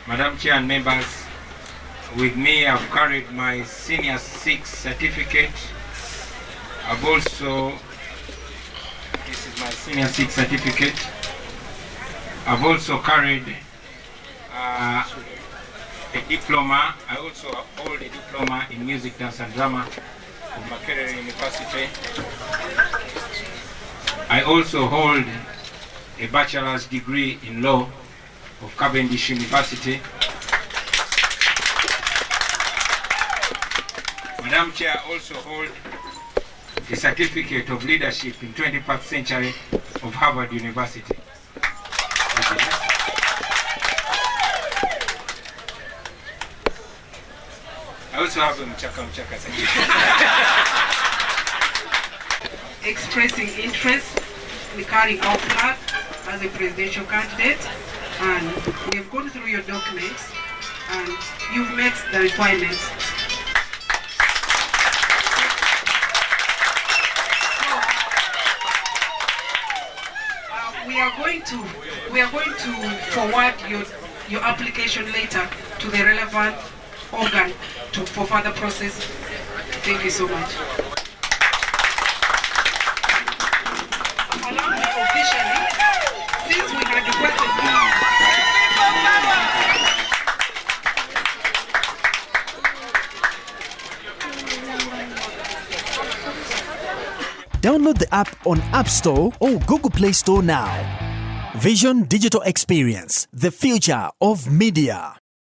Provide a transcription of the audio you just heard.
Madam Chair and members, with me I've carried my Senior 6 certificate. I've also, this is my Senior 6 certificate. I've also carried a diploma. I also hold a diploma in music, dance and drama from Makerere University. I also hold a bachelor's degree in law of Cavendish University. Madam Chair, also hold a certificate of leadership in 21st century of Harvard University. I also have a Mchaka certificate. Expressing interest in carrying out flag as a presidential candidate, and we have gone through your documents and you've met the requirements. We are going to forward your application later to the relevant organ for further process. Thank you so much. Allow me officially, since we had requested Download the app on App Store or Google Play Store now. Vision Digital Experience, the future of media.